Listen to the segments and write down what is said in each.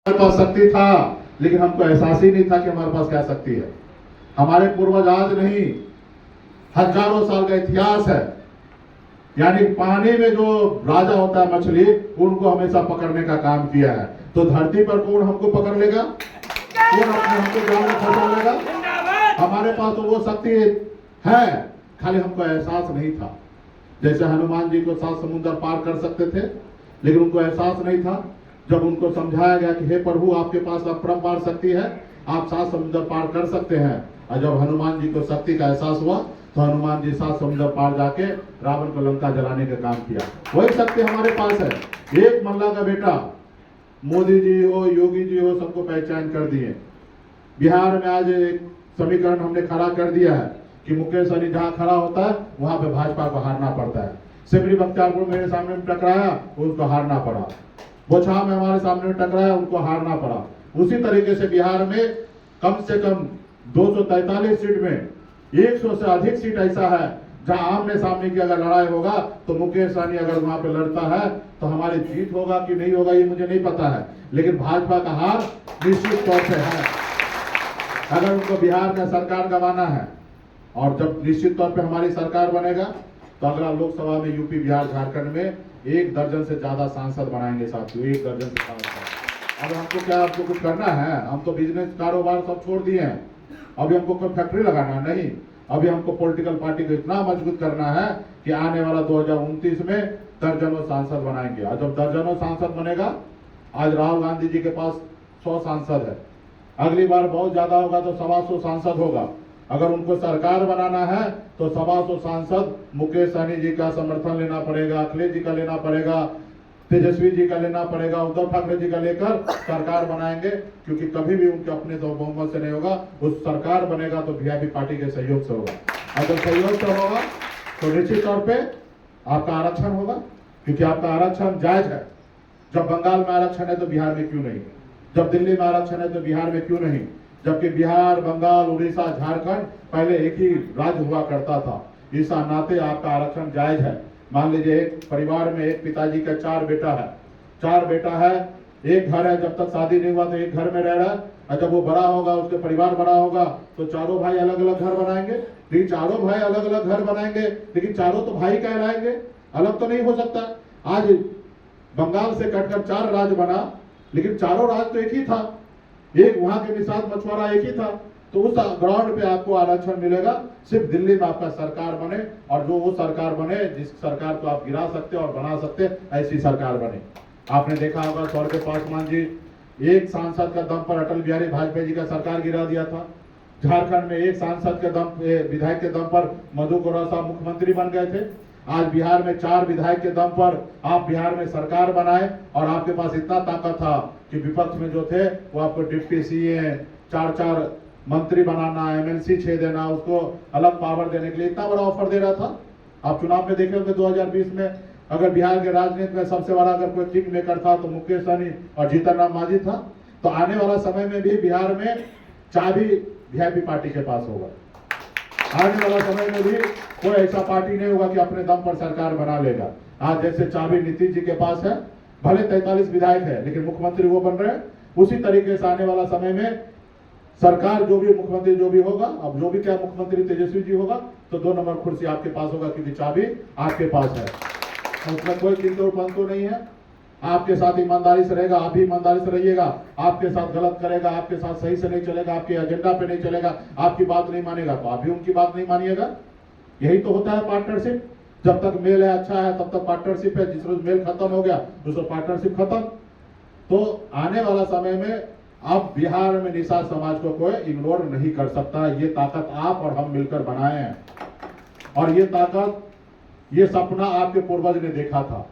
हमारे पास शक्ति था, लेकिन हमको एहसास ही नहीं था कि हमारे पास क्या शक्ति है। हमारे पूर्वज आज नहीं, हजारों साल का इतिहास है। यानी पानी में जो राजा होता है मछली, उनको हमेशा पकड़ने का काम किया है। तो धरती पर कौन हमको पकड़ लेगा? कौन अपने हमको जाल में फंसा लेगा? हमारे पास तो वो शक्ति है, खाली हमको एहसास नहीं था। जैसे हनुमान जी को 7 समुद्र पार कर सकते थे, लेकिन उनको एहसास नहीं था। जब उनको समझाया गया कि हे प्रभु, आपके पास अपरंपार शक्ति है, आप 7 समुद्र पार कर सकते हैं। और जब हनुमान जी को शक्ति का एहसास हुआ, तो हनुमान जी 7 समुद्र पार जाके रावण को लंका जलाने का काम किया। वही शक्ति हमारे पास है। एक मल्ला का बेटा, मोदी जी हो, योगी जी हो, सबको पहचान कर दिए। बिहार में आज एक समीकरण हमने खड़ा कर दिया है कि मुकेश सहनी जहां खड़ा होता है, वहां पे भाजपा को हारना पड़ता है। सिमरी बख्तियारपुर मेरे सामने में टकराया, उसको हारना पड़ा। बोछा में हमारे सामने टकराया, उनको हारना पड़ा। उसी तरीके से बिहार में कम से कम 243 सीट में 100 से अधिक सीट ऐसा है जहां आमने सामने की अगर लड़ाई होगा, तो मुकेश सहनी अगर वहां पे लड़ता है तो हमारी जीत होगा कि नहीं होगा ये मुझे नहीं पता है, लेकिन भाजपा का हार निश्चित तौर से है। अगर उनको बिहार में सरकार गंवाना है, और जब निश्चित तौर पे हमारी सरकार बनेगा, तो अगला लोकसभा में यूपी, बिहार, झारखंड में 1 दर्जन से ज्यादा सांसद बनाएंगे साथियों, 1 दर्जन से सांसद। अब हमको क्या, आपको कुछ करना है? हम तो बिजनेस कारोबार सब छोड़ दिए हैं। अभी हमको कोई फैक्ट्री लगाना नहीं, अभी हमको पॉलिटिकल पार्टी को इतना मजबूत करना है कि आने वाला 2029 में दर्जनों सांसद बनाएंगे। और जब दर्जनों सांसद बनेगा, आज राहुल गांधी जी के पास 100 सांसद है, अगली बार बहुत ज्यादा होगा तो 125 सांसद होगा। अगर उनको सरकार बनाना है तो 125 सांसद मुकेश सहनी जी का समर्थन लेना पड़ेगा, अखिलेश जी का लेना पड़ेगा, तेजस्वी जी का लेना पड़ेगा, उद्धव ठाकरे जी का लेकर सरकार बनाएंगे। क्योंकि कभी भी उनके अपने तो बहुमत से नहीं होगा, उस सरकार बनेगा तो वीआईपी पार्टी के सहयोग से होगा। अगर सहयोग से होगा तो निश्चित तौर पे आपका आरक्षण होगा, क्योंकि आपका आरक्षण जायज है। जब बंगाल में आरक्षण है तो बिहार में क्यों नहीं? जब दिल्ली में आरक्षण है तो बिहार में क्यों नहीं? जबकि बिहार, बंगाल, उड़ीसा, झारखंड पहले एक ही राज्य हुआ करता था। इस नाते आपका आरक्षण जायज है। मान लीजिए एक परिवार में एक पिताजी का 4 बेटा है, 4 बेटा है, एक घर है, जब तक शादी नहीं हुआ तो एक घर में रह रहा है, और जब वो बड़ा होगा, उसके परिवार बड़ा होगा, तो चारों भाई अलग अलग घर बनाएंगे। लेकिन चारों भाई अलग अलग घर बनाएंगे, लेकिन चारों तो भाई कहलाएंगे, अलग तो नहीं हो सकता। आज बंगाल से कटकर 4 राज्य बना, लेकिन चारों राज्य तो एक ही था, एक वहां के निषाद मछुआरा एक ही था। तो उस ग्राउंड पे आपको आरक्षण मिलेगा। सिर्फ दिल्ली में आपका सरकार बने, और जो वो सरकार बने जिस सरकार को आप गिरा सकते और बना सकते, ऐसी सरकार बने। आपने देखा होगा स्वर्गीय पासवान जी एक सांसद का दम पर अटल बिहारी वाजपेयी जी का सरकार गिरा दिया था। झारखंड में एक सांसद के दम, विधायक के दम पर मधु कोरा साहब मुख्यमंत्री बन गए थे। आज बिहार में 4 विधायक के दम पर आप बिहार में सरकार बनाए, और आपके पास इतना ताकत था कि विपक्ष में जो थे वो आपको डिप्टी सीए, 4 मंत्री बनाना, एमएलसी 6 देना, उसको अलग पावर देने के लिए इतना बड़ा ऑफर दे रहा था। आप चुनाव में देखे होंगे 2020 में, अगर बिहार के राजनीति में सबसे बड़ा अगर कोई किंग मेकर था तो मुकेश सहनी और जीतन राम मांझी था। तो आने वाला समय में भी बिहार में चाबी वीआईपी पार्टी के पास होगा। आने वाला समय में भी कोई ऐसा पार्टी नहीं होगा कि अपने दम पर सरकार बना लेगा। आज जैसे चाबी नीतीश जी के पास है, भले 43 विधायक है, लेकिन मुख्यमंत्री वो बन रहे हैं। उसी तरीके से आने वाला समय में सरकार जो भी मुख्यमंत्री जो भी होगा, अब जो भी क्या मुख्यमंत्री तेजस्वी जी होगा, तो 2 नंबर कुर्सी आपके पास होगा, क्योंकि चाबी आपके पास है। उसमें कोई किंतु परंतु नहीं है। आपके साथ ईमानदारी से रहेगा, आप भी ईमानदारी से रहिएगा। आपके साथ गलत करेगा, आपके साथ सही से नहीं चलेगा, आपके एजेंडा पे नहीं चलेगा, आपकी बात नहीं मानेगा, तो आप भी उनकी बात नहीं मानिएगा। यही तो होता है पार्टनरशिप। जब तक मेल है, अच्छा है, तब तक पार्टनरशिप है। जिस रोज मेल खत्म हो गया, उस रोज पार्टनरशिप खत्म। तो आने वाला समय में अब बिहार में निषाद समाज को कोई इग्नोर नहीं कर सकता। ये ताकत आप और हम मिलकर बनाए हैं, और ये ताकत, ये सपना आपके पूर्वज ने देखा था।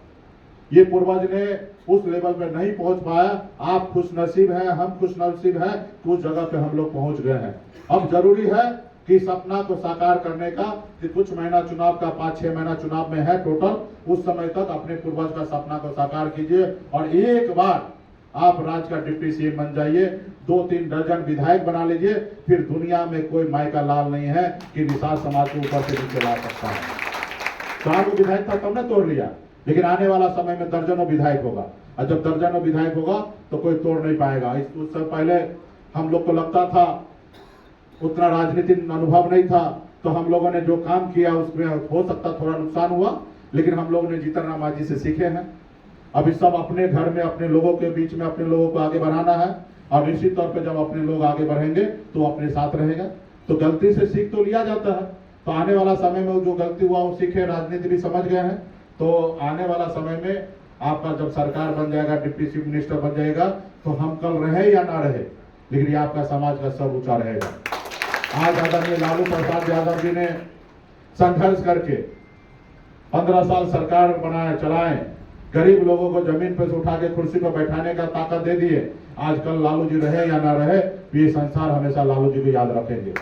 ये पूर्वज ने उस लेवल पे नहीं पहुंच पाया। आप खुशनसीब हैं, हम खुशनसीब हैं, कुछ जगह पे हम लोग पहुंच गए हैं। अब जरूरी है कि सपना को साकार करने का, कि कुछ महीना चुनाव का, 5-6 महीना चुनाव में है टोटल, उस समय तक अपने पूर्वज का सपना को साकार कीजिए, और एक बार आप राज्य का डिप्टी सीएम बन जाइए, 2-3 दर्जन विधायक बना लीजिए। फिर दुनिया में कोई माई का लाल नहीं है कि निषाद समाज को ऊपर से नीचे ला सकता है। 4 विधायक था, तब ने तोड़ लिया, लेकिन आने वाला समय में दर्जनों विधायक होगा। और जब दर्जनों विधायक होगा तो कोई तोड़ नहीं पाएगा। उससे पहले हम लोग को लगता था, उतना राजनीतिक अनुभव नहीं था, तो हम लोगों ने जो काम किया उसमें हो सकता थोड़ा नुकसान हुआ, लेकिन हम लोगों ने जीतन राम मांझी से सीखे हैं। अभी सब अपने घर में अपने लोगों के बीच में अपने लोगों को आगे बढ़ाना है, और निश्चित तौर पे जब अपने लोग आगे बढ़ेंगे तो अपने साथ रहेगा। तो गलती से सीख तो लिया जाता है, तो आने वाला समय में जो गलती हुआ वो सीखे, राजनीति भी समझ गए हैं। तो आने वाला समय में आपका जब सरकार बन जाएगा, डिप्टी चीफ मिनिस्टर बन जाएगा, तो हम कल रहे या ना रहे, लेकिन ये आपका समाज का सब ऊंचा रहेगा। आज आदरणीय लालू प्रसाद यादव जी ने संघर्ष करके 15 साल सरकार बनाए चलाए, गरीब लोगों को जमीन पर से उठा के कुर्सी पर बैठाने का ताकत दे दिए। आज कल लालू जी रहे या ना रहे, ये संसार हमेशा लालू जी को याद रखेंगे।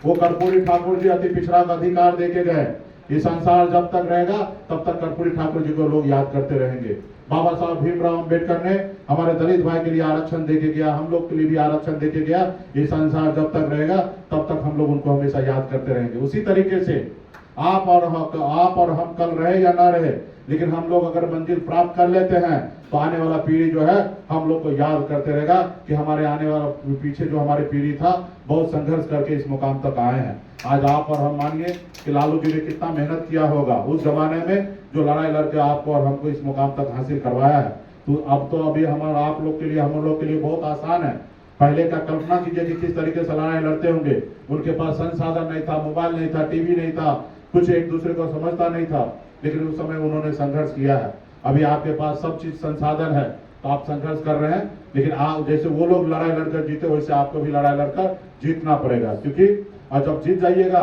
वो कर्पूरी ठाकुर जी अति पिछड़ा का अधिकार देके गए, ये संसार जब तक रहेगा तब तक कर्पूरी ठाकुर जी को लोग याद करते रहेंगे। बाबा साहब भीमराव अंबेडकर ने हमारे दलित भाई के लिए आरक्षण देके गया, हम लोग के लिए भी आरक्षण देके गया। ये संसार जब तक रहेगा तब तक हम लोग उनको हमेशा याद करते रहेंगे। उसी तरीके से आप और हम कल रहे या ना रहे, लेकिन हम लोग अगर मंजिल प्राप्त कर लेते हैं तो आने वाला पीढ़ी जो है हम लोग को याद करते रहेगा कि हमारे आने वाला पीछे जो हमारी पीढ़ी था बहुत संघर्ष करके इस मुकाम तक आए हैं। आज आप और हम मानिए कि लालू जी ने कितना मेहनत किया होगा उस जमाने में, जो लड़ाई लड़के आपको और हमको इस मुकाम तक हासिल करवाया है। तो अब तो अभी हमारा आप लोग के लिए हम लोग के लिए बहुत आसान है। पहले का कल्पना कीजिए कि किस तरीके से लड़ाई लड़ते होंगे। उनके पास संसाधन नहीं था, मोबाइल नहीं था, टीवी नहीं था, कुछ एक दूसरे को समझता नहीं था, लेकिन उस समय उन्होंने संघर्ष किया है। अभी आपके पास सब चीज संसाधन है, तो आप संघर्ष कर रहे हैं, लेकिन आप जैसे वो लोग लड़ाई लड़कर जीते वैसे आपको भी लड़ाई लड़कर जीतना पड़ेगा, क्योंकि जब जीत जाइएगा